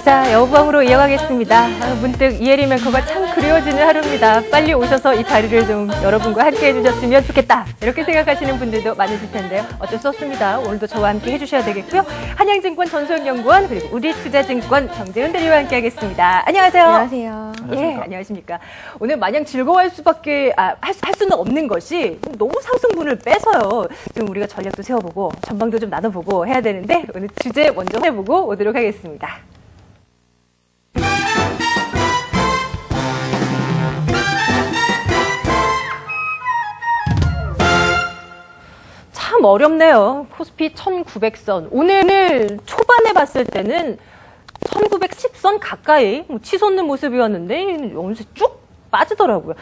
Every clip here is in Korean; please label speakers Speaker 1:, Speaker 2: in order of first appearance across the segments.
Speaker 1: 자, 여우밤으로 이어가겠습니다. 문득 이혜리 앵커가 참 그리워지는 하루입니다. 빨리 오셔서 이 자리를 좀 여러분과 함께 해주셨으면 좋겠다. 이렇게 생각하시는 분들도 많으실 텐데요. 어쩔 수 없습니다. 오늘도 저와 함께 해주셔야 되겠고요. 한양증권 전소연구원 그리고 우리투자증권 정재훈 대리와 함께 하겠습니다. 안녕하세요.
Speaker 2: 안녕하세요.
Speaker 1: 예, 안녕하십니까. 오늘 마냥 즐거워할 수밖에 할 수는 없는 것이 너무 상승분을 빼서요. 좀 우리가 전략도 세워보고 전망도 좀 나눠보고 해야 되는데 오늘 주제 먼저 해보고 오도록 하겠습니다. 참 어렵네요. 코스피 1900선. 오늘 초반에 봤을 때는 1910선 가까이 치솟는 모습이었는데 여기서 쭉 빠지더라고요.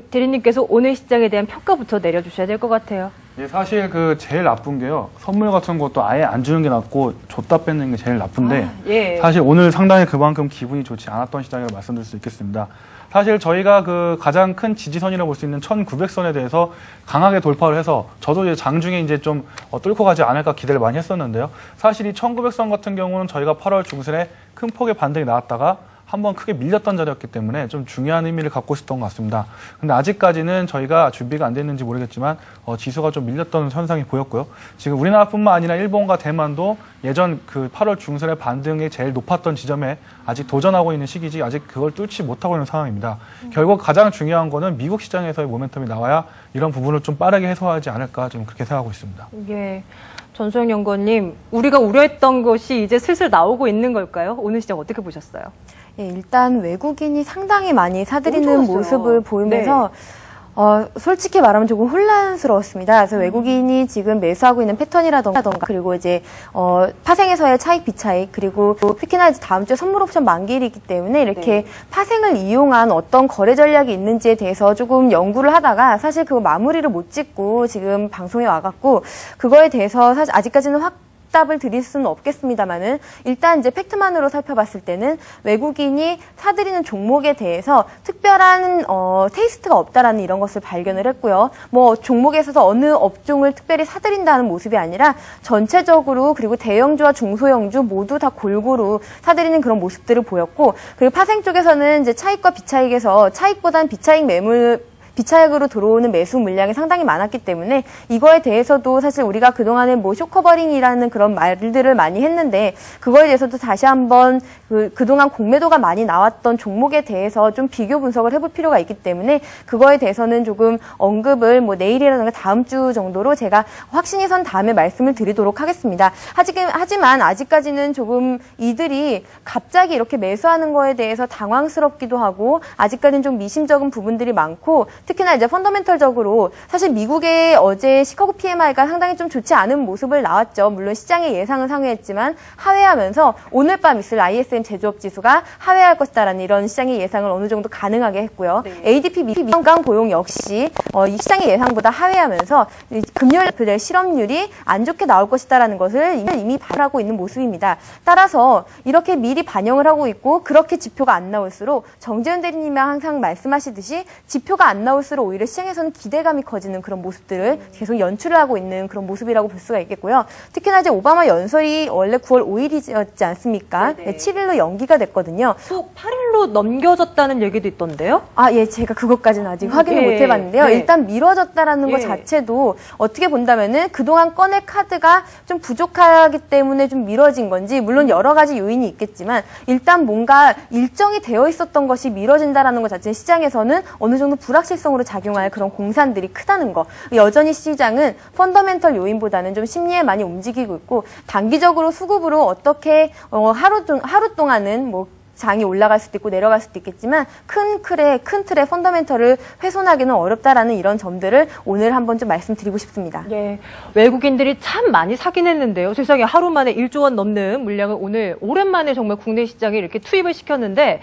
Speaker 1: 대리님께서 오늘 시장에 대한 평가부터 내려주셔야 될 것 같아요.
Speaker 3: 예, 사실 제일 나쁜 게요. 선물 같은 것도 아예 안 주는 게 낫고 줬다 뺏는 게 제일 나쁜데
Speaker 1: 예.
Speaker 3: 사실 오늘 상당히 그만큼 기분이 좋지 않았던 시장이라고 말씀드릴 수 있겠습니다. 사실 저희가 가장 큰 지지선이라고 볼 수 있는 1900선에 대해서 강하게 돌파를 해서 저도 이제 장중에 이제 좀 뚫고 가지 않을까 기대를 많이 했었는데요. 사실 이 1900선 같은 경우는 저희가 8월 중순에 큰 폭의 반등이 나왔다가 한번 크게 밀렸던 자리였기 때문에 좀 중요한 의미를 갖고 있었던 것 같습니다. 근데 아직까지는 저희가 준비가 안 됐는지 모르겠지만 지수가 좀 밀렸던 현상이 보였고요. 지금 우리나라뿐만 아니라 일본과 대만도 예전 8월 중순의 반등이 제일 높았던 지점에 아직 도전하고 있는 시기지 아직 그걸 뚫지 못하고 있는 상황입니다. 결국 가장 중요한 거는 미국 시장에서의 모멘텀이 나와야 이런 부분을 좀 빠르게 해소하지 않을까 좀 그렇게 생각하고 있습니다.
Speaker 1: 예. 전소영 연구원님, 우리가 우려했던 것이 이제 슬슬 나오고 있는 걸까요? 오늘 시장 어떻게 보셨어요?
Speaker 2: 예, 일단 외국인이 상당히 많이 사들이는 모습을 보이면서 솔직히 말하면 조금 혼란스러웠습니다. 그래서 외국인이 지금 매수하고 있는 패턴이라던가 그리고 이제 파생에서의 차익 비차익 그리고 특히나 이제 다음 주에 선물 옵션 만기일이기 때문에 이렇게 파생을 이용한 어떤 거래 전략이 있는지에 대해서 조금 연구를 하다가 사실 그거 마무리를 못 짓고 지금 방송에 와갖고 그거에 대해서 사실 아직까지는 답을 드릴 수는 없겠습니다만은 일단 이제 팩트만으로 살펴봤을 때는 외국인이 사들이는 종목에 대해서 특별한 테이스트가 없다라는 이런 것을 발견을 했고요. 뭐 종목에서 어느 업종을 특별히 사들인다는 모습이 아니라 전체적으로 그리고 대형주와 중소형주 모두 다 골고루 사들이는 그런 모습들을 보였고 그리고 파생 쪽에서는 이제 차익과 비차익에서 차익보다는 비차익으로 들어오는 매수 물량이 상당히 많았기 때문에 이거에 대해서도 사실 우리가 그동안에 뭐 쇼커버링이라는 그런 말들을 많이 했는데 그거에 대해서도 다시 한번 그동안 공매도가 많이 나왔던 종목에 대해서 좀 비교 분석을 해볼 필요가 있기 때문에 그거에 대해서는 조금 언급을 뭐 내일이라든가 다음 주 정도로 제가 확신이 선 다음에 말씀을 드리도록 하겠습니다. 하지만 아직까지는 조금 이들이 갑자기 이렇게 매수하는 거에 대해서 당황스럽기도 하고 아직까지는 좀 미심쩍은 부분들이 많고 특히나 이제 펀더멘털적으로 사실 미국의 어제 시카고 PMI가 상당히 좀 좋지 않은 모습을 나왔죠. 물론 시장의 예상은 상회했지만 하회하면서 오늘 밤 있을 ISM 제조업 지수가 하회할 것이다라는 이런 시장의 예상을 어느 정도 가능하게 했고요. 네. ADP 미강 고용 역시 이 시장의 예상보다 하회하면서 금요일 발표될 실업률이 안 좋게 나올 것이다라는 것을 이미 발표하고 있는 모습입니다. 따라서 이렇게 미리 반영을 하고 있고 그렇게 지표가 안 나올수록 정재훈 대리님이 항상 말씀하시듯이 지표가 안 나올수록 오히려 시장에서는 기대감이 커지는 그런 모습들을 계속 연출을 하고 있는 그런 모습이라고 볼 수가 있겠고요. 특히나 이제 오바마 연설이 원래 9월 5일이었지 않습니까? 네, 7일로 연기가 됐거든요.
Speaker 1: 또 8일로 넘겨졌다는 얘기도 있던데요?
Speaker 2: 예, 제가 그것까지는 아직 확인을 못 해봤는데요. 일단 미뤄졌다라는 것 자체도 어떻게 본다면은 그동안 꺼낼 카드가 좀 부족하기 때문에 좀 미뤄진 건지 물론 여러 가지 요인이 있겠지만 일단 뭔가 일정이 되어 있었던 것이 미뤄진다라는 것 자체는 시장에서는 어느 정도 불확실성으로 작용할 그런 공산들이 크다는 거. 여전히 시장은 펀더멘털 요인보다는 좀 심리에 많이 움직이고 있고 단기적으로 수급으로 어떻게 하루 동안은 뭐 장이 올라갈 수도 있고 내려갈 수도 있겠지만 큰 틀의 펀더멘털을 훼손하기는 어렵다라는 이런 점들을 오늘 한번 좀 말씀드리고 싶습니다.
Speaker 1: 예, 외국인들이 참 많이 사긴 했는데요. 세상에 하루 만에 1조 원 넘는 물량을 오늘 오랜만에 정말 국내 시장에 이렇게 투입을 시켰는데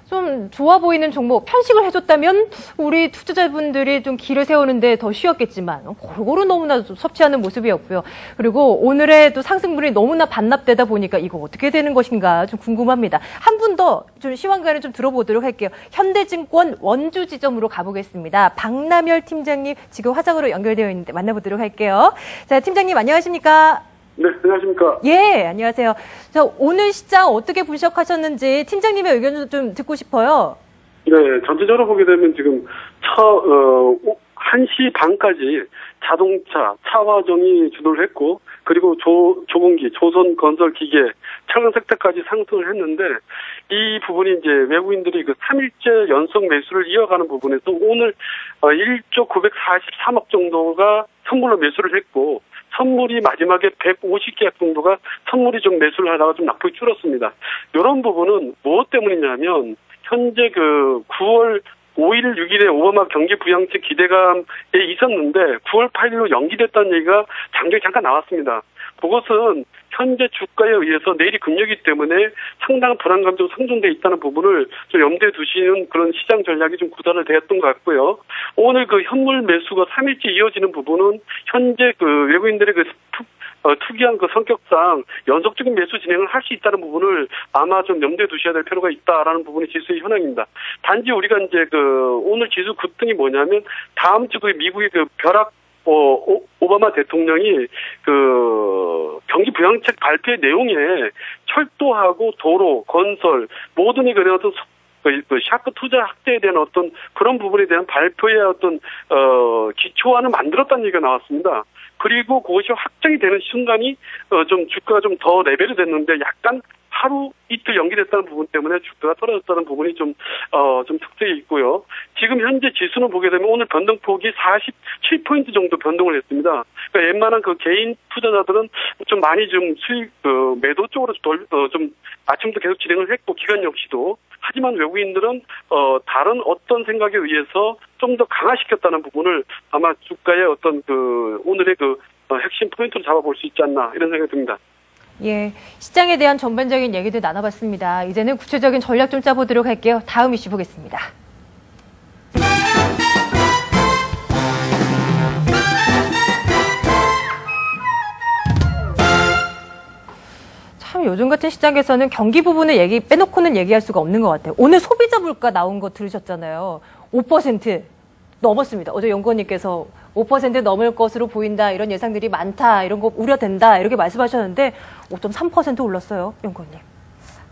Speaker 1: 좀 좋아 보이는 종목 편식을 해줬다면 우리 투자자분들이 좀 길을 세우는데 더 쉬웠겠지만 골고루 너무나 섭취하는 모습이었고요. 그리고 오늘의 또 상승분이 너무나 반납되다 보니까 이거 어떻게 되는 것인가 좀 궁금합니다. 한 분 더 좀 시황관을 좀 들어보도록 할게요. 현대증권 원주 지점으로 가보겠습니다. 박남열 팀장님 지금 화상으로 연결되어 있는데 만나보도록 할게요. 자, 팀장님 안녕하십니까?
Speaker 4: 네, 안녕하십니까.
Speaker 1: 예, 안녕하세요. 자, 오늘 시장 어떻게 분석하셨는지 팀장님의 의견 좀 듣고 싶어요.
Speaker 4: 네, 전체적으로 보게 되면 지금 1시 반까지 자동차, 차화정이 주도를 했고, 그리고 조공기, 조선건설기계, 철강색태까지 상승을 했는데, 이 부분이 이제 외국인들이 그 3일째 연속 매수를 이어가는 부분에서 오늘 1조 943억 정도가 선물로 매수를 했고, 선물이 마지막에 150계약 정도가 선물이 좀 매수를 하다가 좀 낙폭이 줄었습니다. 이런 부분은 무엇 때문이냐면, 현재 그 9월 5일, 6일에 오바마 경기 부양책 기대감에 있었는데 9월 8일로 연기됐다는 얘기가 장중에 잠깐 나왔습니다. 그것은 현재 주가에 의해서 내일이 금요일이기 때문에 상당한 불안감도 상존돼 있다는 부분을 좀 염두에 두시는 그런 시장 전략이 좀 구사를 되었던 것 같고요. 오늘 그 현물 매수가 3일째 이어지는 부분은 현재 그 외국인들의 그 특이한 그 성격상 연속적인 매수 진행을 할 수 있다는 부분을 아마 좀 염두에 두셔야 될 필요가 있다라는 부분이 지수의 현황입니다. 단지 우리가 이제 그 오늘 지수 급등이 뭐냐면 다음 주 그 미국의 그 벼락 오바마 대통령이 그 경기 부양책 발표의 내용에 철도하고 도로, 건설 모든이 그런 어떤 그 샤크 투자 확대에 대한 어떤 그런 부분에 대한 발표의 어떤 기초안을 만들었다는 얘기가 나왔습니다. 그리고 그것이 확정이 되는 순간이 좀 주가가 좀 더 레벨이 됐는데 약간 하루 이틀 연기됐다는 부분 때문에 주가가 떨어졌다는 부분이 좀 특색이 있고요. 지금 현재 지수는 보게 되면 오늘 변동폭이 47포인트 정도 변동을 했습니다. 그러니까 웬만한 그 개인 투자자들은 좀 많이 좀 수익, 매도 쪽으로 좀 아침부터 계속 진행을 했고, 기관 역시도. 하지만 외국인들은, 다른 어떤 생각에 의해서 좀 더 강화시켰다는 부분을 아마 주가의 어떤 오늘의 핵심 포인트로 잡아볼 수 있지 않나, 이런 생각이 듭니다.
Speaker 1: 예, 시장에 대한 전반적인 얘기도 나눠봤습니다. 이제는 구체적인 전략 좀 짜보도록 할게요. 다음 이슈 보겠습니다. 참 요즘 같은 시장에서는 경기 부분을 빼놓고는 얘기할 수가 없는 것 같아요. 오늘 소비자 물가 나온 거 들으셨잖아요. 5% 넘었습니다. 어제 연구원님께서 5% 넘을 것으로 보인다, 이런 예상들이 많다, 이런 거 우려된다, 이렇게 말씀하셨는데 5.3% 올랐어요, 연구원님.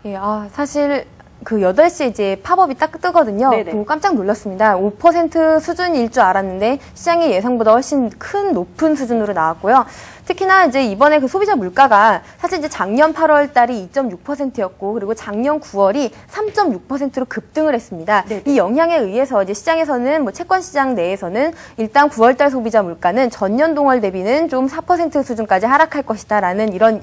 Speaker 2: 예, 사실 그 8시에 이제 팝업이 딱 뜨거든요.
Speaker 1: 네네.
Speaker 2: 보고 깜짝 놀랐습니다. 5% 수준일 줄 알았는데 시장의 예상보다 훨씬 높은 수준으로 나왔고요. 특히나 이제 이번에 그 소비자 물가가 사실 이제 작년 8월 달이 2.6%였고, 그리고 작년 9월이 3.6%로 급등을 했습니다. 네네. 이 영향에 의해서 이제 시장에서는 채권 시장 내에서는 일단 9월 달 소비자 물가는 전년 동월 대비는 좀 4% 수준까지 하락할 것이다라는 이런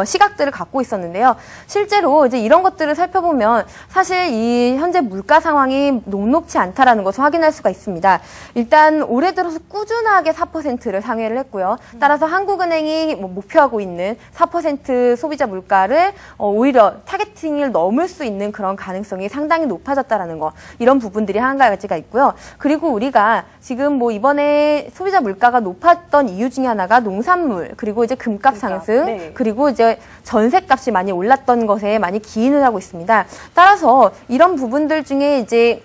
Speaker 2: 시각들을 갖고 있었는데요. 실제로 이제 이런 것들을 살펴보면 사실 이 현재 물가 상황이 녹록치 않다라는 것을 확인할 수가 있습니다. 일단 올해 들어서 꾸준하게 4%를 상회를 했고요. 따라서 한국은행이 목표하고 있는 4% 소비자 물가를 오히려 타겟팅을 넘을 수 있는 그런 가능성이 상당히 높아졌다라는 거, 이런 부분들이 한 가지가 있고요. 그리고 우리가 지금 이번에 소비자 물가가 높았던 이유 중에 하나가 농산물, 그리고 이제 금값 상승, 네. 그리고 이제 전세값이 많이 올랐던 것에 많이 기인을 하고 있습니다. 따라서 이런 부분들 중에 이제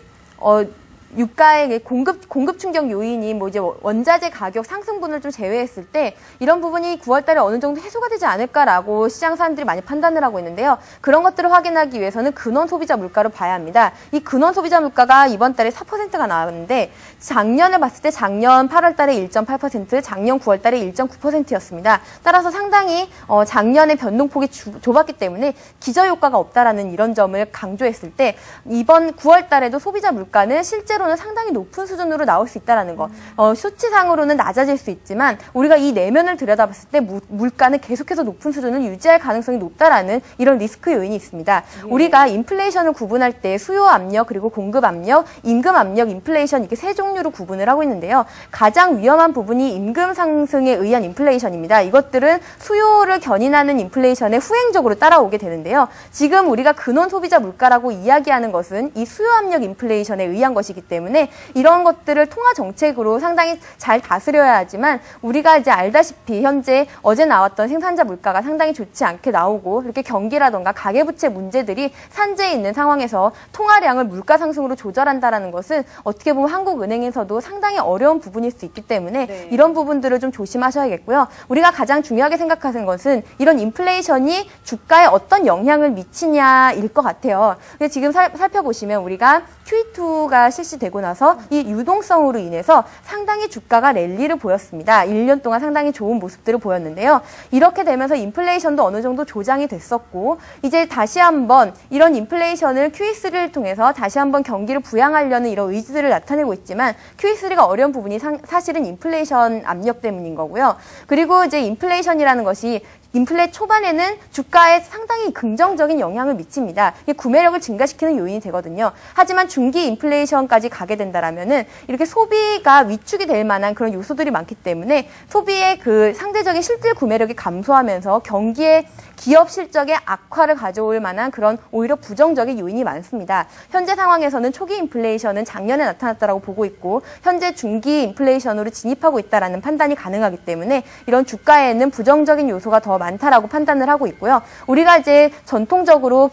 Speaker 2: 유가의 공급 충격 요인이 이제 원자재 가격 상승분을 좀 제외했을 때 이런 부분이 9월 달에 어느 정도 해소가 되지 않을까라고 시장 사람들이 많이 판단을 하고 있는데요. 그런 것들을 확인하기 위해서는 근원 소비자 물가를 봐야 합니다. 이 근원 소비자 물가가 이번 달에 4%가 나왔는데 작년을 봤을 때 작년 8월 달에 1.8%, 작년 9월 달에 1.9%였습니다. 따라서 상당히 작년의 변동폭이 좁았기 때문에 기저효과가 없다라는 이런 점을 강조했을 때 이번 9월 달에도 소비자 물가는 실제로 는 상당히 높은 수준으로 나올 수 있다는 거. 수치상으로는 낮아질 수 있지만 우리가 이 내면을 들여다봤을 때 물가는 계속해서 높은 수준을 유지할 가능성이 높다라는 이런 리스크 요인이 있습니다. 우리가 인플레이션을 구분할 때 수요 압력, 그리고 공급 압력, 임금 압력, 인플레이션, 이렇게 세 종류로 구분을 하고 있는데요. 가장 위험한 부분이 임금 상승에 의한 인플레이션입니다. 이것들은 수요를 견인하는 인플레이션에 후행적으로 따라오게 되는데요. 지금 우리가 근원 소비자 물가라고 이야기하는 것은 이 수요 압력 인플레이션에 의한 것이기 때문에 때문에 이런 것들을 통화 정책으로 상당히 잘 다스려야 하지만 우리가 이제 알다시피 현재 어제 나왔던 생산자 물가가 상당히 좋지 않게 나오고 이렇게 경기라던가 가계부채 문제들이 산재해 있는 상황에서 통화량을 물가 상승으로 조절한다라는 것은 어떻게 보면 한국은행에서도 상당히 어려운 부분일 수 있기 때문에
Speaker 1: 네.
Speaker 2: 이런 부분들을 좀 조심하셔야겠고요. 우리가 가장 중요하게 생각하는 것은 이런 인플레이션이 주가에 어떤 영향을 미치냐일 것 같아요. 지금 살펴보시면 우리가 QE2가 실시되고 나서 이 유동성으로 인해서 상당히 주가가 랠리를 보였습니다. 1년 동안 상당히 좋은 모습들을 보였는데요. 이렇게 되면서 인플레이션도 어느 정도 조장이 됐었고 이제 다시 한번 이런 인플레이션을 QE3를 통해서 다시 한번 경기를 부양하려는 이런 의지들을 나타내고 있지만 QE3가 어려운 부분이 사실은 인플레이션 압력 때문인 거고요. 그리고 이제 인플레이션이라는 것이 인플레 초반에는 주가에 상당히 긍정적인 영향을 미칩니다. 이게 구매력을 증가시키는 요인이 되거든요. 하지만 중기 인플레이션까지 가게 된다라면은 이렇게 소비가 위축이 될 만한 그런 요소들이 많기 때문에 소비의 그 상대적인 실질 구매력이 감소하면서 경기의 기업 실적의 악화를 가져올 만한 그런 오히려 부정적인 요인이 많습니다. 현재 상황에서는 초기 인플레이션은 작년에 나타났다라고 보고 있고 현재 중기 인플레이션으로 진입하고 있다라는 판단이 가능하기 때문에 이런 주가에는 부정적인 요소가 더 많다라고 판단을 하고 있고요. 우리가 이제 전통적으로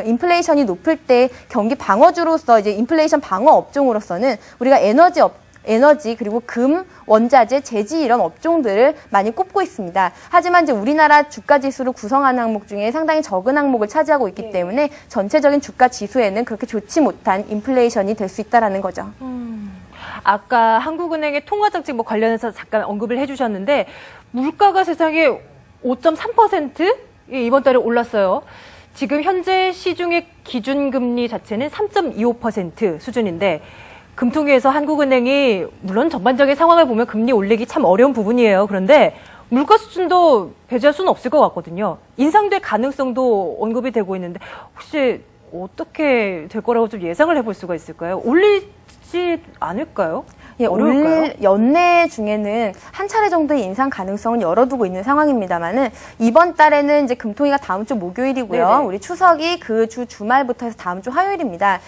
Speaker 2: 인플레이션이 높을 때 경기 방어주로서 이제 인플레이션 방어 업종으로서는 우리가 에너지 그리고 금, 원자재, 제지 이런 업종들을 많이 꼽고 있습니다. 하지만 이제 우리나라 주가 지수를 구성하는 항목 중에 상당히 적은 항목을 차지하고 있기 때문에 전체적인 주가 지수에는 그렇게 좋지 못한 인플레이션이 될 수 있다라는 거죠.
Speaker 1: 아까 한국은행의 통화정책 뭐 관련해서 잠깐 언급을 해주셨는데 물가가 세상에 5.3% 이번 달에 올랐어요. 지금 현재 시중의 기준금리 자체는 3.25% 수준인데 금통위에서 한국은행이 물론 전반적인 상황을 보면 금리 올리기 참 어려운 부분이에요. 그런데 물가 수준도 배제할 수는 없을 것 같거든요. 인상될 가능성도 언급이 되고 있는데 혹시 어떻게 될 거라고 좀 예상을 해볼 수가 있을까요? 올리지 않을까요?
Speaker 2: 예, 올 연내 중에는 한 차례 정도의 인상 가능성은 열어두고 있는 상황입니다만은 이번 달에는 이제 금통위가 다음 주 목요일이고요. 네네. 우리 추석이 그 주 주말부터 해서 다음 주 화요일입니다.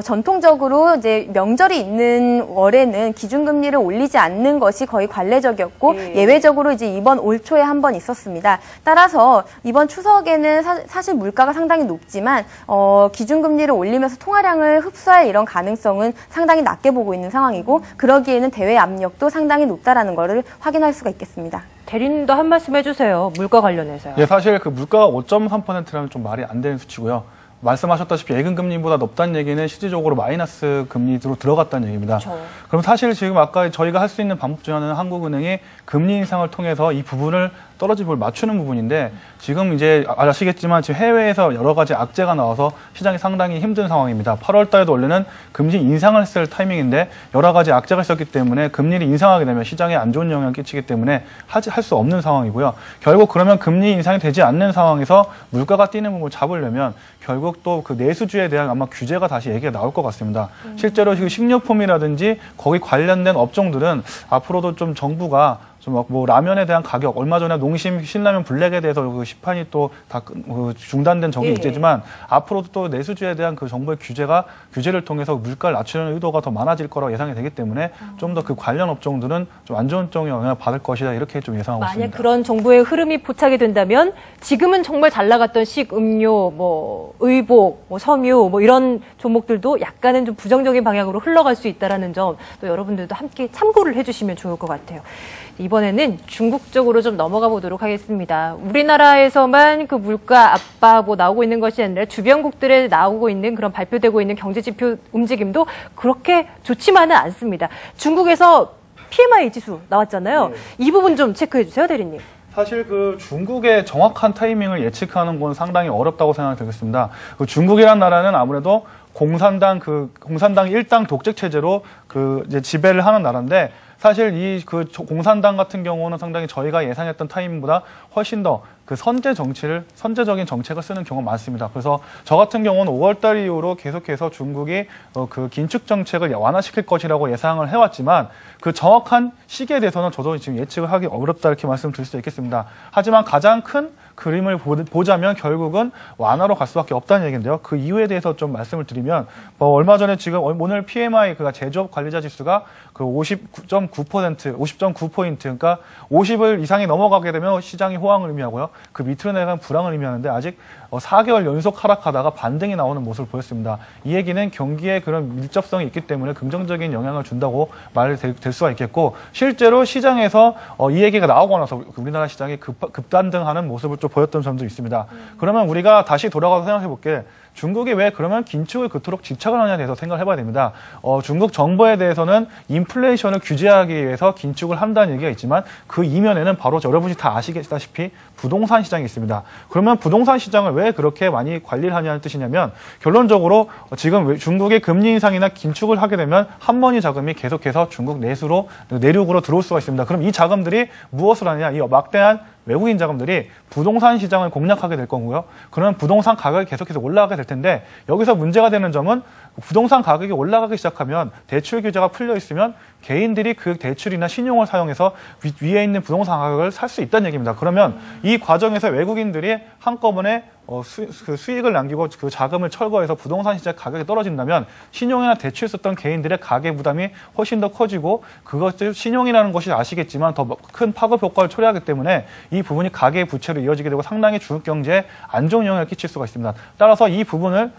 Speaker 2: 전통적으로 이제 명절이 있는 월에는 기준금리를 올리지 않는 것이 거의 관례적이었고 예외적으로 이제 이번 올 초에 한 번 있었습니다. 따라서 이번 추석에는 사실 물가가 상당히 높지만 기준금리를 올리면서 통화량을 흡수할 이런 가능성은 상당히 낮게 보고 있는 상황이고 그러기에는 대외 압력도 상당히 높다라는 것을 확인할 수가 있겠습니다.
Speaker 1: 대리님도 한 말씀 해주세요. 물가 관련해서요.
Speaker 3: 예, 사실 그 물가가 5.3%라면 좀 말이 안 되는 수치고요. 말씀하셨다시피 예금금리보다 높다는 얘기는 실질적으로 마이너스 금리로 들어갔다는 얘기입니다. 그렇죠. 그럼 사실 지금 아까 저희가 할 수 있는 방법 중 하나는 한국은행이 금리 인상을 통해서 이 부분을 떨어진 부분을 맞추는 부분인데 지금 이제 아시겠지만 지금 해외에서 여러 가지 악재가 나와서 시장이 상당히 힘든 상황입니다. 8월 달에도 원래는 금리 인상을 했을 타이밍인데 여러 가지 악재가 있었기 때문에 금리를 인상하게 되면 시장에 안 좋은 영향을 끼치기 때문에 할 수 없는 상황이고요. 결국 그러면 금리 인상이 되지 않는 상황에서 물가가 뛰는 부분을 잡으려면 결국 또 그 내수주에 대한 아마 규제가 다시 얘기가 나올 것 같습니다. 실제로 지금 식료품이라든지 거기 관련된 업종들은 앞으로도 좀 정부가 좀 뭐 라면에 대한 가격 얼마 전에 농심 신라면 블랙에 대해서 그 시판이 또 다 중단된 적이 있지만 앞으로도 또 내수주에 대한 그 정부의 규제를 통해서 물가를 낮추는 의도가 더 많아질 거라고 예상이 되기 때문에 좀 더 그 관련 업종들은 좀 안 좋은 쪽에 영향을 받을 것이다 이렇게 좀 예상하고 있습니다.
Speaker 1: 만약 그런 정부의 흐름이 포착이 된다면 지금은 정말 잘 나갔던 식음료, 뭐 의복, 뭐 섬유, 뭐 이런 종목들도 약간은 좀 부정적인 방향으로 흘러갈 수 있다라는 점 또 여러분들도 함께 참고를 해주시면 좋을 것 같아요. 이번에는 중국 쪽으로 좀 넘어가 보도록 하겠습니다. 우리나라에서만 그 물가 압박 나오고 있는 것이 아니라 주변국들에 나오고 있는 그런 발표되고 있는 경제지표 움직임도 그렇게 좋지만은 않습니다. 중국에서 PMI 지수 나왔잖아요. 이 부분 좀 체크해 주세요, 대리님.
Speaker 3: 사실 그 중국의 정확한 타이밍을 예측하는 건 상당히 어렵다고 생각이 들겠습니다. 그 중국이란 나라는 아무래도 공산당 일당 독재 체제로 그 이제 지배를 하는 나라인데 사실 이 그 공산당 같은 경우는 상당히 저희가 예상했던 타이밍보다 훨씬 더 그 선제적인 정책을 쓰는 경우가 많습니다. 그래서 저 같은 경우는 5월달 이후로 계속해서 중국이 그 긴축 정책을 완화시킬 것이라고 예상을 해왔지만 그 정확한 시기에 대해서는 저도 지금 예측을 하기 어렵다 이렇게 말씀드릴 수 있겠습니다. 하지만 가장 큰 그림을 보자면 결국은 완화로 갈 수밖에 없다는 얘기인데요. 그 이유에 대해서 좀 말씀을 드리면 얼마 전에 지금 오늘 PMI 그가 제조업 관리자 지수가 그 50.9% 그러니까 50을 이상이 넘어가게 되면 시장이 호황을 의미하고요. 그 밑으로 내려가면 불황을 의미하는데 아직 4개월 연속 하락하다가 반등이 나오는 모습을 보였습니다. 이 얘기는 경기에 그런 밀접성이 있기 때문에 긍정적인 영향을 준다고 될 수가 있겠고 실제로 시장에서 이 얘기가 나오고 나서 우리나라 시장이 급반등하는 모습을 좀 보였던 점도 있습니다. 그러면 우리가 다시 돌아가서 생각해 볼게. 중국이 왜 그러면 긴축을 그토록 집착을 하냐에 대해서 생각을 해봐야 됩니다. 중국 정부에 대해서는 인플레이션을 규제하기 위해서 긴축을 한다는 얘기가 있지만 그 이면에는 바로 여러분이 다 아시다시피 부동산 시장이 있습니다. 그러면 부동산 시장을 왜 그렇게 많이 관리를 하냐는 뜻이냐면 결론적으로 지금 중국의 금리 인상이나 긴축을 하게 되면 한머니 자금이 계속해서 중국 내륙으로 들어올 수가 있습니다. 그럼 이 자금들이 무엇을 하느냐? 이 막대한 외국인 자금들이 부동산 시장을 공략하게 될 거고요. 그러면 부동산 가격이 계속해서 올라가게 될 텐데 여기서 문제가 되는 점은 부동산 가격이 올라가기 시작하면 대출 규제가 풀려 있으면 개인들이 그 대출이나 신용을 사용해서 위에 있는 부동산 가격을 살 수 있다는 얘기입니다. 그러면 이 과정에서 외국인들이 한꺼번에 수익을 남기고 그 자금을 철거해서 부동산 시장 가격이 떨어진다면 신용이나 대출 썼던 개인들의 가계 부담이 훨씬 더 커지고 그것들 신용이라는 것이 아시겠지만 더 큰 파급 효과를 초래하기 때문에 이 부분이 가계 부채로 이어지게 되고 상당히 중국 경제에 안 좋은 영향을 끼칠 수가 있습니다. 따라서 이 부분을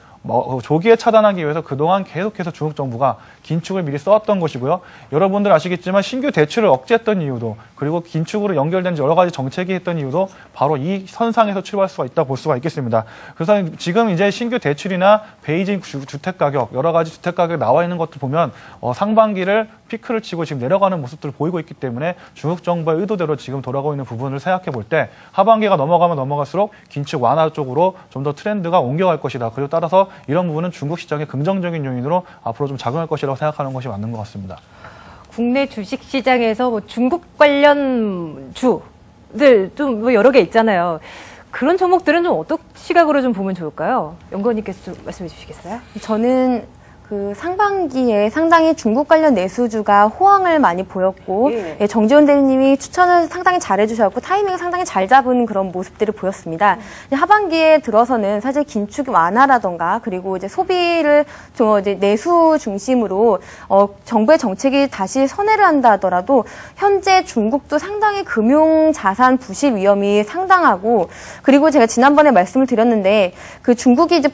Speaker 3: 조기에 차단하기 위해서 그동안 계속해서 중국 정부가 긴축을 미리 써왔던 것이고요. 여러분들 아시겠지만 신규 대출을 억제했던 이유도 그리고 긴축으로 연결된 여러 가지 정책이 했던 이유도 바로 이 선상에서 출발할 수가 있다 볼 수가 있겠습니다. 그래서 지금 이제 신규 대출이나 베이징 주택 가격 여러 가지 주택 가격 나와 있는 것들 보면 상반기를 피크를 치고 지금 내려가는 모습들을 보이고 있기 때문에 중국 정부의 의도대로 지금 돌아가고 있는 부분을 생각해 볼 때 하반기가 넘어가면 넘어갈수록 긴축 완화 쪽으로 좀 더 트렌드가 옮겨갈 것이다. 그리고 따라서 이런 부분은 중국 시장의 긍정적인 요인으로 앞으로 좀 작용할 것이라고 생각하는 것이 맞는 것 같습니다.
Speaker 1: 국내 주식 시장에서 중국 관련 주들 좀 여러 개 있잖아요. 그런 종목들은 좀 어떤 시각으로 좀 보면 좋을까요? 연구원님께서 좀 말씀해 주시겠어요?
Speaker 2: 저는 그 상반기에 상당히 중국 관련 내수주가 호황을 많이 보였고 예, 정지훈 대리님이 추천을 상당히 잘해주셨고 타이밍을 상당히 잘 잡은 그런 모습들을 보였습니다. 하반기에 들어서는 사실 긴축 완화라던가 그리고 이제 소비를 좀 이제 내수 중심으로 정부의 정책이 다시 선회를 한다 하더라도 현재 중국도 상당히 금융 자산 부실 위험이 상당하고 그리고 제가 지난번에 말씀을 드렸는데 그 중국이 이제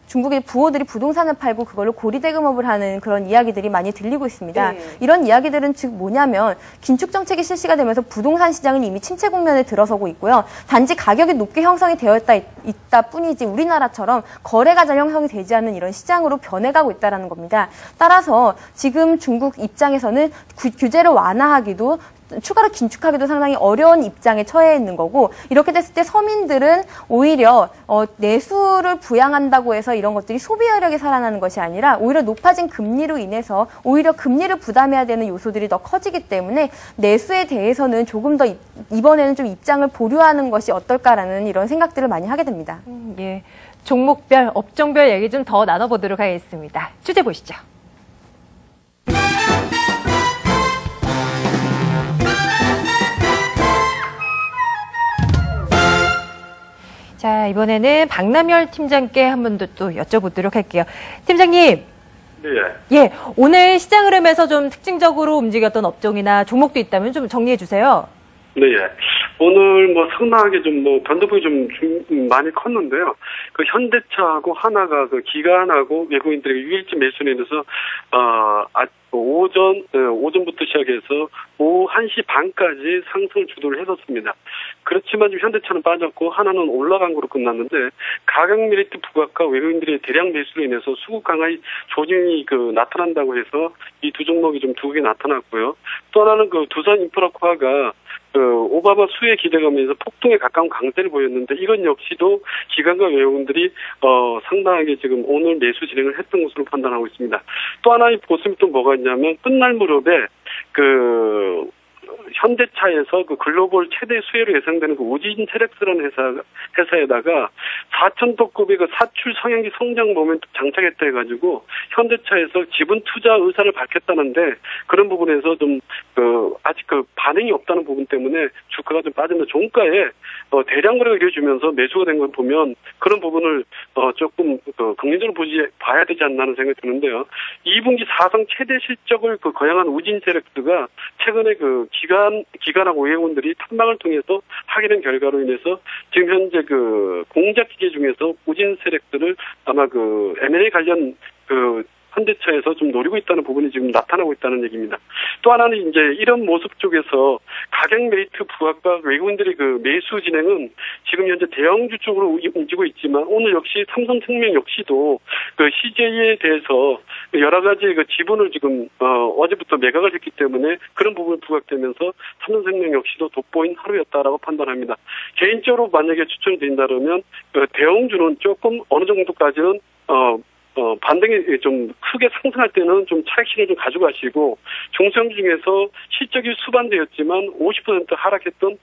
Speaker 2: 중국의 부호들이 부동산을 팔고 그걸로 고리대금업을 하는 그런 이야기들이 많이 들리고 있습니다. 이런 이야기들은 즉 뭐냐면 긴축 정책이 실시가 되면서 부동산 시장은 이미 침체 국면에 들어서고 있고요. 단지 가격이 높게 형성이 되어 있다 뿐이지 우리나라처럼 거래가 잘 형성이 되지 않는 이런 시장으로 변해가고 있다는 겁니다. 따라서 지금 중국 입장에서는 규제를 완화하기도 추가로 긴축하기도 상당히 어려운 입장에 처해 있는 거고 이렇게 됐을 때 서민들은 오히려 내수를 부양한다고 해서 이런 것들이 소비력이 살아나는 것이 아니라 오히려 높아진 금리로 인해서 오히려 금리를 부담해야 되는 요소들이 더 커지기 때문에 내수에 대해서는 조금 더 이번에는 좀 입장을 보류하는 것이 어떨까라는 이런 생각들을 많이 하게 됩니다.
Speaker 1: 예, 종목별, 업종별 얘기 좀 더 나눠보도록 하겠습니다. 주제 보시죠. 자, 이번에는 박남열 팀장께 한 번 더 또 여쭤보도록 할게요. 팀장님.
Speaker 4: 네.
Speaker 1: 예, 오늘 시장 흐름에서 좀 특징적으로 움직였던 업종이나 종목도 있다면 좀 정리해 주세요.
Speaker 4: 네. 오늘 상당하게 변동폭이 좀 많이 컸는데요. 그 현대차하고 하나가 그 기관하고 외국인들에게 유일점 매수로 인해서, 오전부터 시작해서 오후 1시 반까지 상승을 주도를 했었습니다. 그렇지만 지금 현대차는 빠졌고 하나는 올라간 거로 끝났는데 가격 메리트 부각과 외국인들의 대량 매수로 인해서 수급 강화의 조짐이 나타난다고 해서 이 두 종목이 좀 두 개 나타났고요. 또 하나는 그 두산 인프라코아가 오바마 수혜 기대감에서 폭등에 가까운 강세를 보였는데 이건 역시도 기관과 외국인들이 상당하게 지금 오늘 매수 진행을 했던 것으로 판단하고 있습니다. 또 하나의 보습이 또 뭐가 있냐면 끝날 무렵에 현대차에서 그 글로벌 최대 수혜로 예상되는 그 오진 테렉스라는 회사에다가 4,000도급의 그 사출 성향기 성장 모멘트 장착했다 해가지고 현대차에서 지분 투자 의사를 밝혔다는데 그런 부분에서 좀 아직 반응이 없다는 부분 때문에 주가가 좀 빠졌는데 종가에 대량 거래가 이루어지면서 매수가 된 걸 보면 그런 부분을 조금 긍정적으로 봐야 되지 않나 하는 생각이 드는데요. 2분기 사상 최대 실적을 거행한 우진세렉스가 최근에 기관하고 외국인들이 탐방을 통해서 확인한 결과로 인해서 지금 현재 공작 기계 중에서 우진세렉스를 아마 M&A 관련 현대차에서 좀 노리고 있다는 부분이 지금 나타나고 있다는 얘기입니다. 또 하나는 이제 이런 모습 쪽에서 가격 메리트 부각과 외국인들의 매수 진행은 지금 현재 대형주 쪽으로 움직이고 있지만 오늘 역시 삼성생명 역시도 CJ에 대해서 여러 가지 지분을 지금 어제부터 매각을 했기 때문에 그런 부분이 부각되면서 삼성생명 역시도 돋보인 하루였다라고 판단합니다. 개인적으로 만약에 추천드린다면 대형주는 조금 어느 정도까지는 반등이 좀 크게 상승할 때는 좀 차익실을 좀 가져가시고 중소형주 중에서 실적이 수반되었지만 50% 하락했던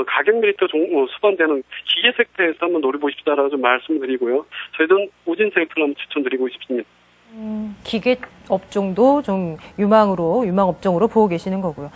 Speaker 4: 가격 메리트 수반되는 기계 섹터에서 한번 노려보십시다라고 좀 말씀드리고요. 저희는 우진 섹터를 한번 추천드리고 싶습니다.
Speaker 1: 기계 업종도 좀 유망 업종으로 보고 계시는 거고요.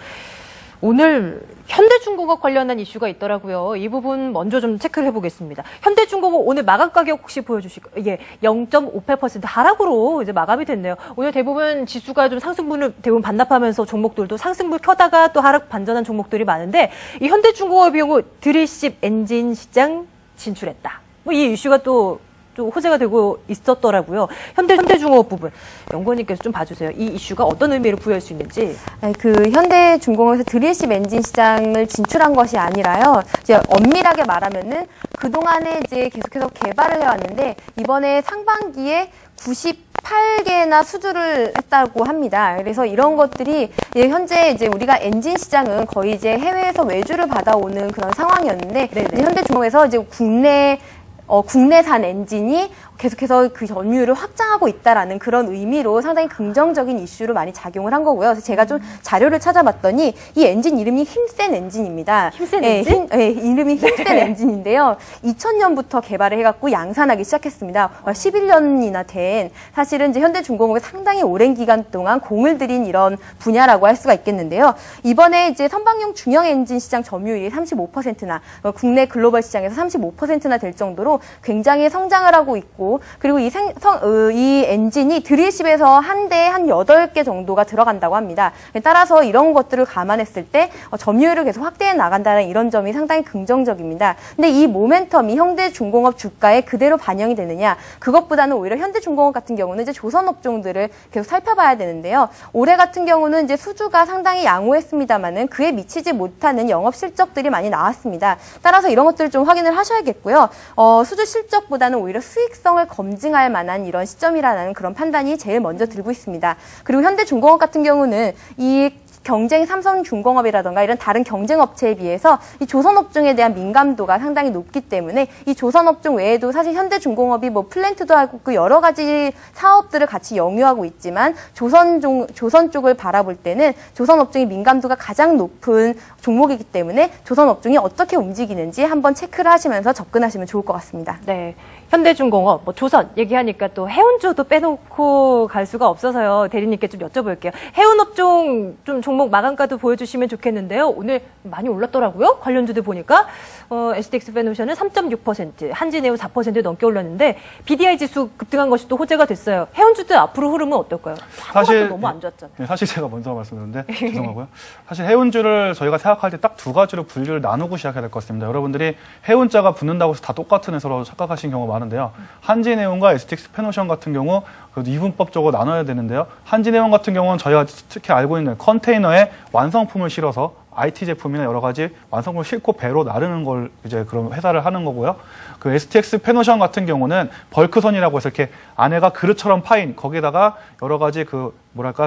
Speaker 1: 오늘 현대중공업 관련한 이슈가 있더라고요. 이 부분 먼저 좀 체크를 해보겠습니다. 현대중공업 오늘 마감 가격 혹시 보여주실까요? 이게 0.58% 하락으로 이제 마감이 됐네요. 오늘 대부분 지수가 좀 상승분을 대부분 반납하면서 종목들도 상승분 켜다가 또 하락 반전한 종목들이 많은데 이 현대중공업이 드릴십 엔진 시장 진출했다. 이 이슈가 또 호재가 되고 있었더라고요. 현대중공업 부분 연구원님께서 좀 봐주세요. 이 이슈가 어떤 의미를 부여할 수 있는지.
Speaker 2: 현대중공업에서 드릴십 엔진 시장을 진출한 것이 아니라요. 이제 엄밀하게 말하면은 그 동안에 이제 계속해서 개발을 해왔는데 이번에 상반기에 98개나 수주를 했다고 합니다. 그래서 이런 것들이 현재 이제 우리가 엔진 시장은 거의 이제 해외에서 외주를 받아오는 그런 상황이었는데 현대중공업에서 이제 국내산 엔진이 계속해서 그 점유율을 확장하고 있다라는 그런 의미로 상당히 긍정적인 이슈로 많이 작용을 한 거고요. 그래서 제가 좀 자료를 찾아봤더니 이 엔진 이름이 힘센 엔진입니다.
Speaker 1: 힘센 엔진?
Speaker 2: 이름이 힘센 엔진인데요. 2000년부터 개발을 해갖고 양산하기 시작했습니다. 11년이나 된 사실은 이제 현대중공업이 상당히 오랜 기간 동안 공을 들인 이런 분야라고 할 수가 있겠는데요. 이번에 이제 선박용 중형 엔진 시장 점유율이 35%나 국내 글로벌 시장에서 35%나 될 정도로 굉장히 성장을 하고 있고 그리고 이 엔진이 드릴십에서 한 대에 한 8개 정도가 들어간다고 합니다. 따라서 이런 것들을 감안했을 때 점유율을 계속 확대해 나간다는 이런 점이 상당히 긍정적입니다. 근데 이 모멘텀이 현대중공업 주가에 그대로 반영이 되느냐? 그것보다는 오히려 현대중공업 같은 경우는 이제 조선업종들을 계속 살펴봐야 되는데요. 올해 같은 경우는 이제 수주가 상당히 양호했습니다만은 그에 미치지 못하는 영업 실적들이 많이 나왔습니다. 따라서 이런 것들을 좀 확인을 하셔야겠고요. 수주 실적보다는 오히려 수익성을 검증할 만한 이런 시점이라는 그런 판단이 제일 먼저 들고 있습니다. 그리고 현대중공업 같은 경우는 이 경쟁 삼성중공업이라던가 이런 다른 경쟁 업체에 비해서 이 조선업종에 대한 민감도가 상당히 높기 때문에 이 조선업종 외에도 사실 현대중공업이 플랜트도 하고 여러 가지 사업들을 같이 영유하고 있지만 조선 쪽을 바라볼 때는 조선업종의 민감도가 가장 높은 종목이기 때문에 조선업종이 어떻게 움직이는지 한번 체크를 하시면서 접근하시면 좋을 것 같습니다.
Speaker 1: 네. 현대중공업, 조선 얘기하니까 또 해운주도 빼놓고 갈 수가 없어서요. 대리님께 좀 여쭤볼게요. 해운업종 좀 종목 마감가도 보여주시면 좋겠는데요. 오늘 많이 올랐더라고요. 관련주들 보니까 STX 페노션은 3.6%, 한진해운 4% 넘게 올랐는데 BDI 지수 급등한 것이 또 호재가 됐어요. 해운주들 앞으로 흐름은 어떨까요?
Speaker 3: 사실
Speaker 1: 너무 안 좋았잖아요.
Speaker 3: 네, 사실 제가 먼저 말씀드렸는데 죄송하고요. 사실 해운주를 저희가 생각할 때 딱 두 가지로 분류를 나누고 시작해야 될 것 같습니다. 여러분들이 해운자가 붙는다고 해서 다 똑같은 회사로 착각하신 경우가 많은데요. 한진해운과 STX 페노션 같은 경우 그래도 이분법적으로 나눠야 되는데요. 한진해운 같은 경우는 저희가 특히 알고 있는 컨테이너에 완성품을 실어서 IT 제품이나 여러 가지 완성품을 싣고 배로 나르는 걸 이제 그런 회사를 하는 거고요. 그 STX 페노션 같은 경우는 벌크선이라고 해서 이렇게 안에가 그릇처럼 파인 거기에다가 여러 가지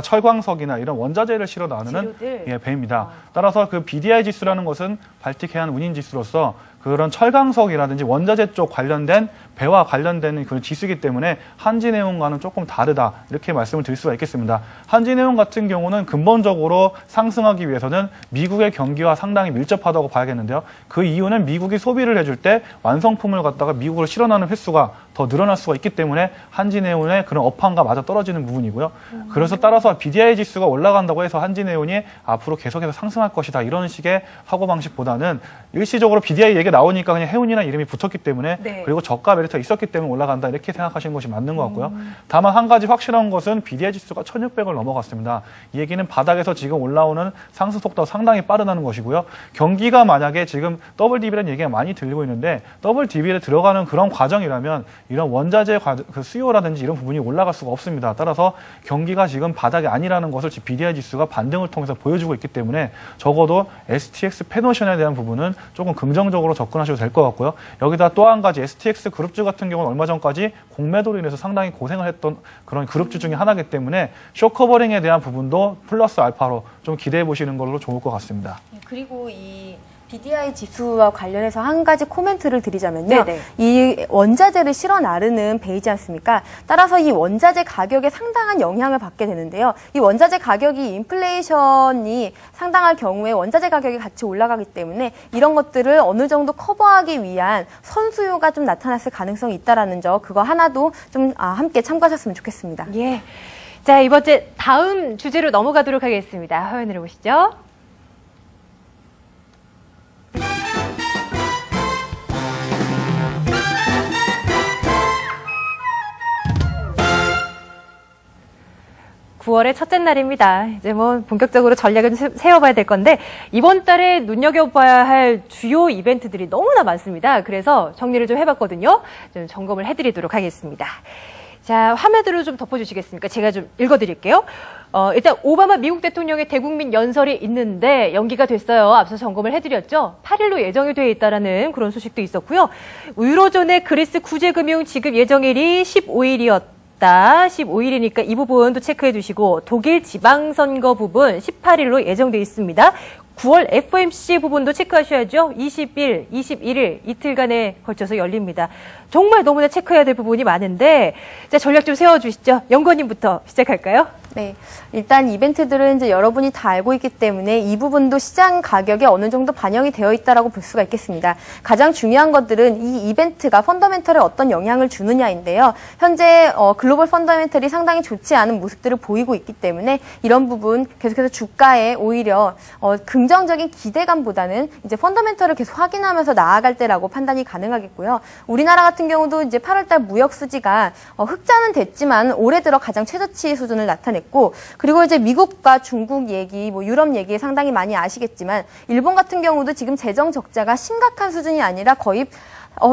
Speaker 3: 철광석이나 이런 원자재를 실어 나르는 배입니다. 따라서 그 BDI 지수라는 것은 발틱해안 운임 지수로서 그런 철강석이라든지 원자재 쪽 관련된 배와 관련된 그런 지수이기 때문에 한진해운과는 조금 다르다 이렇게 말씀을 드릴 수가 있겠습니다. 한진해운 같은 경우는 근본적으로 상승하기 위해서는 미국의 경기와 상당히 밀접하다고 봐야겠는데요. 그 이유는 미국이 소비를 해줄 때 완성품을 갖다가 미국으로 실어나는 횟수가 더 늘어날 수가 있기 때문에 한진해운의 그런 업황과 맞아 떨어지는 부분이고요. 그래서 따라서 BDI 지수가 올라간다고 해서 한진해운이 앞으로 계속해서 상승할 것이다 이런 식의 사고방식보다는 일시적으로 BDI 얘기가 나오니까 그냥 해운이라는 이름이 붙었기 때문에
Speaker 1: 네.
Speaker 3: 그리고 저가 메리트가 있었기 때문에 올라간다 이렇게 생각하시는 것이 맞는 것 같고요. 다만 한 가지 확실한 것은 BDI 지수가 1600을 넘어갔습니다. 이 얘기는 바닥에서 지금 올라오는 상승 속도가 상당히 빠르다는 것이고요. 경기가 만약에 지금 더블 DB라는 얘기가 많이 들리고 있는데 더블 DB에 들어가는 그런 과정이라면 이런 원자재 그 수요라든지 이런 부분이 올라갈 수가 없습니다. 따라서 경기가 지금 바닥이 아니라는 것을 지금 BDI 지수가 반등을 통해서 보여주고 있기 때문에 적어도 STX 페노션에 대한 부분은 조금 긍정적으로 접근하셔도 될 것 같고요. 여기다 또 한 가지 STX 그룹주 같은 경우는 얼마 전까지 공매도로 인해서 상당히 고생을 했던 그런 그룹주 중에 하나이기 때문에 쇼커버링에 대한 부분도 플러스 알파로 좀 기대해 보시는 걸로 좋을 것 같습니다.
Speaker 2: 그리고 이 BDI 지수와 관련해서 한 가지 코멘트를 드리자면요.
Speaker 1: 네네.
Speaker 2: 이 원자재를 실어 나르는 배이지 않습니까? 따라서 이 원자재 가격에 상당한 영향을 받게 되는데요. 이 원자재 가격이 인플레이션이 상당할 경우에 원자재 가격이 같이 올라가기 때문에 이런 것들을 어느 정도 커버하기 위한 선수요가 좀 나타났을 가능성이 있다라는 점, 그거 하나도 좀 함께 참고하셨으면 좋겠습니다.
Speaker 1: 예. 자, 이번 주 다음 주제로 넘어가도록 하겠습니다. 화면으로 보시죠. (9월의) 첫째 날입니다. 이제 뭐 본격적으로 전략을 세워봐야 될 건데 이번 달에 눈여겨봐야 할 주요 이벤트들이 너무나 많습니다. 그래서 정리를 좀 해봤거든요. 좀 점검을 해드리도록 하겠습니다. 자, 화면으로 좀 덮어주시겠습니까? 제가 좀 읽어드릴게요. 일단 오바마 미국 대통령의 대국민 연설이 있는데 연기가 됐어요. 앞서 점검을 해드렸죠. 8일로 예정이 되어 있다라는 그런 소식도 있었고요. 유로존의 그리스 구제금융 지급 예정일이 15일이었다. 15일이니까 이 부분도 체크해 두시고 독일 지방선거 부분 18일로 예정되어 있습니다. 9월 FOMC 부분도 체크하셔야죠. 20일, 21일 이틀간에 걸쳐서 열립니다. 정말 너무나 체크해야 될 부분이 많은데 자, 전략 좀 세워주시죠. 연구원님부터 시작할까요?
Speaker 2: 네, 일단 이벤트들은 이제 여러분이 다 알고 있기 때문에 이 부분도 시장 가격에 어느 정도 반영이 되어 있다라고 볼 수가 있겠습니다. 가장 중요한 것들은 이 이벤트가 펀더멘털에 어떤 영향을 주느냐인데요. 현재 글로벌 펀더멘털이 상당히 좋지 않은 모습들을 보이고 있기 때문에 이런 부분 계속해서 주가에 오히려 긍정적인 기대감보다는 이제 펀더멘털을 계속 확인하면서 나아갈 때라고 판단이 가능하겠고요. 우리나라 같은 경우도 이제 8월달 무역 수지가 흑자는 됐지만 올해 들어 가장 최저치 수준을 나타냈고, 그리고 이제 미국과 중국 얘기, 뭐 유럽 얘기 상당히 많이 아시겠지만 일본 같은 경우도 지금 재정 적자가 심각한 수준이 아니라 거의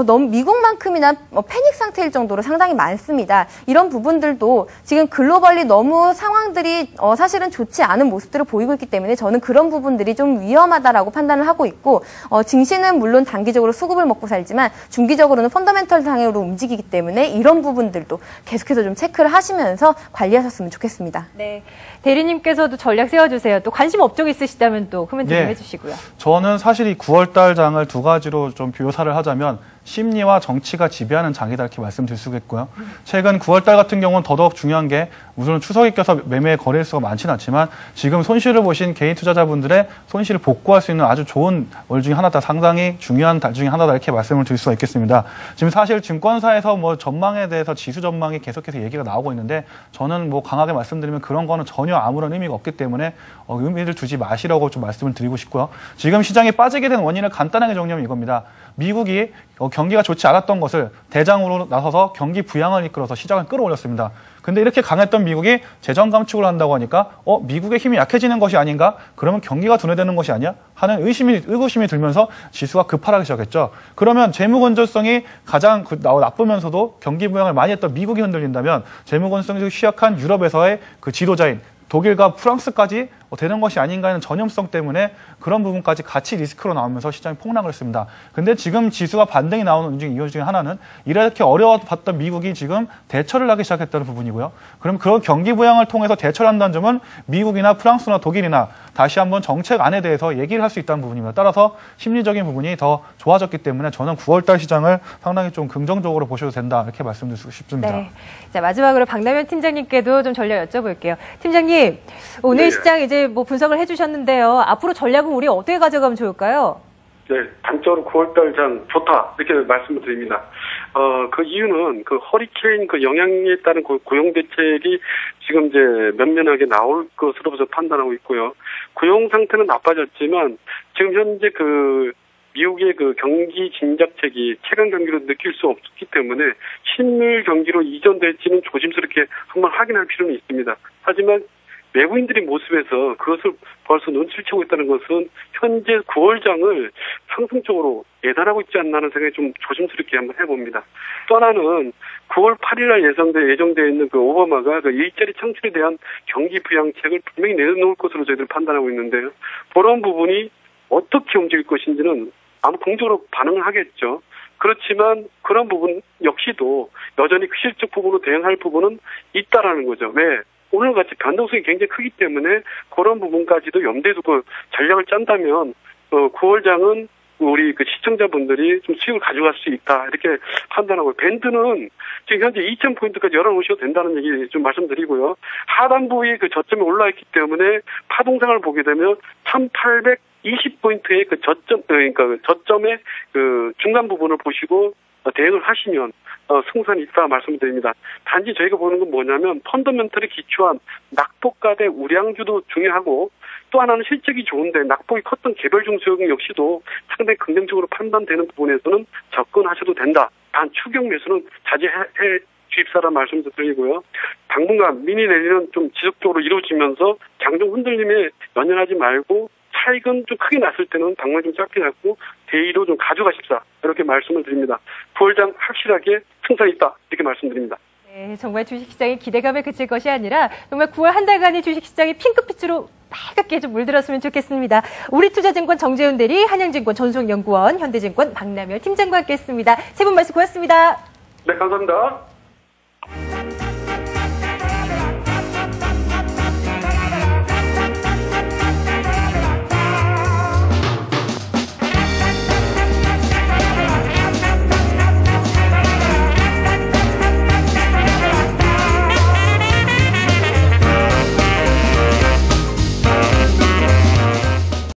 Speaker 2: 너무 미국만큼이나 패닉 상태일 정도로 상당히 많습니다. 이런 부분들도 지금 글로벌리 너무 상황들이 사실은 좋지 않은 모습들을 보이고 있기 때문에 저는 그런 부분들이 좀 위험하다라고 판단을 하고 있고, 증시는 물론 단기적으로 수급을 먹고 살지만 중기적으로는 펀더멘털 상으로 움직이기 때문에 이런 부분들도 계속해서 좀 체크를 하시면서 관리하셨으면 좋겠습니다.
Speaker 1: 네, 대리님께서도 전략 세워주세요. 또 관심 업종 있으시다면 또 코멘트 좀 해주시고요.
Speaker 3: 저는 사실 이 9월달 장을 두 가지로 좀 묘사를 하자면 심리와 정치가 지배하는 장이다 이렇게 말씀드릴 수 있고요. 최근 9월달 같은 경우는 더더욱 중요한 게 우선 추석이 껴서 매매 거래수가 많지는 않지만 지금 손실을 보신 개인 투자자분들의 손실을 복구할 수 있는 아주 좋은 월 중에 하나다, 상당히 중요한 달 중에 하나다 이렇게 말씀을 드릴 수가 있겠습니다. 지금 사실 증권사에서 뭐 전망에 대해서 지수 전망이 계속해서 얘기가 나오고 있는데 저는 뭐 강하게 말씀드리면 그런 거는 전혀 아무런 의미가 없기 때문에 의미를 두지 마시라고 좀 말씀을 드리고 싶고요. 지금 시장이 빠지게 된 원인을 간단하게 정리하면 이겁니다. 미국이 경기가 좋지 않았던 것을 대장으로 나서서 경기 부양을 이끌어서 시장을 끌어올렸습니다. 근데 이렇게 강했던 미국이 재정 감축을 한다고 하니까 미국의 힘이 약해지는 것이 아닌가? 그러면 경기가 둔화되는 것이 아니야? 하는 의구심이 들면서 지수가 급하라기 시작했죠. 그러면 재무 건전성이 가장 나쁘면서도 경기 부양을 많이 했던 미국이 흔들린다면 재무 건전성이 취약한 유럽에서의 그 지도자인 독일과 프랑스까지 되는 것이 아닌가 하는 전염성 때문에 그런 부분까지 같이 리스크로 나오면서 시장이 폭락을 했습니다. 근데 지금 지수가 반등이 나오는 이유 중에 하나는 이렇게 어려워봤던 미국이 지금 대처를 하기 시작했다는 부분이고요. 그럼 그런 경기 부양을 통해서 대처를 한다는 점은 미국이나 프랑스나 독일이나 다시 한번 정책 안에 대해서 얘기를 할 수 있다는 부분입니다. 따라서 심리적인 부분이 더 좋아졌기 때문에 저는 9월달 시장을 상당히 좀 긍정적으로 보셔도 된다 이렇게 말씀드리고 싶습니다.
Speaker 1: 네. 자, 마지막으로 박남현 팀장님께도 좀 전략 여쭤볼게요. 팀장님, 오늘 시장 이제 뭐 분석을 해주셨는데요. 앞으로 전략은 우리 어떻게 가져가면 좋을까요?
Speaker 4: 네, 단적으로 9월달 장 좋다 이렇게 말씀을 드립니다. 그 이유는 그 허리케인 그 영향에 따른 고용 대책이 지금 이제 면면하게 나올 것으로 판단하고 있고요. 고용 상태는 나빠졌지만 지금 현재 그 미국의 그 경기 진작책이 최강 경기로 느낄 수 없기 때문에 실물 경기로 이전될지는 조심스럽게 한번 확인할 필요는 있습니다. 하지만 외국인들의 모습에서 그것을 벌써 눈치를 채고 있다는 것은 현재 9월장을 상승적으로 예단하고 있지 않나 하는 생각이 좀 조심스럽게 한번 해봅니다. 또 하나는 9월 8일날 예정되어 있는 그 오바마가 그 일자리 창출에 대한 경기 부양책을 분명히 내놓을 것으로 저희들 판단하고 있는데요. 그런 부분이 어떻게 움직일 것인지는 아마 긍정적으로 반응을 하겠죠. 그렇지만 그런 부분 역시도 여전히 실적 부분으로 대응할 부분은 있다라는 거죠. 왜? 오늘같이 변동성이 굉장히 크기 때문에 그런 부분까지도 염두에 두고 전략을 짠다면 9월장은 우리 그 시청자분들이 좀 수익을 가져갈 수 있다 이렇게 판단하고 밴드는 지금 현재 2,000포인트까지 열어놓으셔도 된다는 얘기 좀 말씀드리고요. 하단부의 그 저점이 올라있기 때문에 파동상을 보게 되면 1,820포인트의 그 저점 그러니까 그 저점의 그 중간 부분을 보시고 대응을 하시면 승산이 있다 말씀드립니다. 단지 저희가 보는 건 뭐냐면 펀더멘털에 기초한 낙폭과 대 우량주도 중요하고 또 하나는 실적이 좋은데 낙폭이 컸던 개별 중소형 역시도 상당히 긍정적으로 판단되는 부분에서는 접근하셔도 된다. 단 추격 매수는 자제해 주입사라 말씀도 드리고요. 당분간 미니 랠리는 좀 지속적으로 이루어지면서 장중 흔들림에 연연하지 말고 차익은 좀 크게 났을 때는 당분간 좀 짧게 났고 대의로 좀 가져가십사 이렇게 말씀을 드립니다. 9월장 확실하게 승산이 있다 이렇게 말씀드립니다.
Speaker 1: 네, 정말 주식시장이 기대감에 그칠 것이 아니라 정말 9월 한 달간의 주식시장이 핑크빛으로 빨갛게 좀 물들었으면 좋겠습니다. 우리투자증권 정재훈 대리, 한양증권 전수영연구원, 현대증권 박남현 팀장과 함께했습니다. 세 분 말씀 고맙습니다.
Speaker 4: 네, 감사합니다.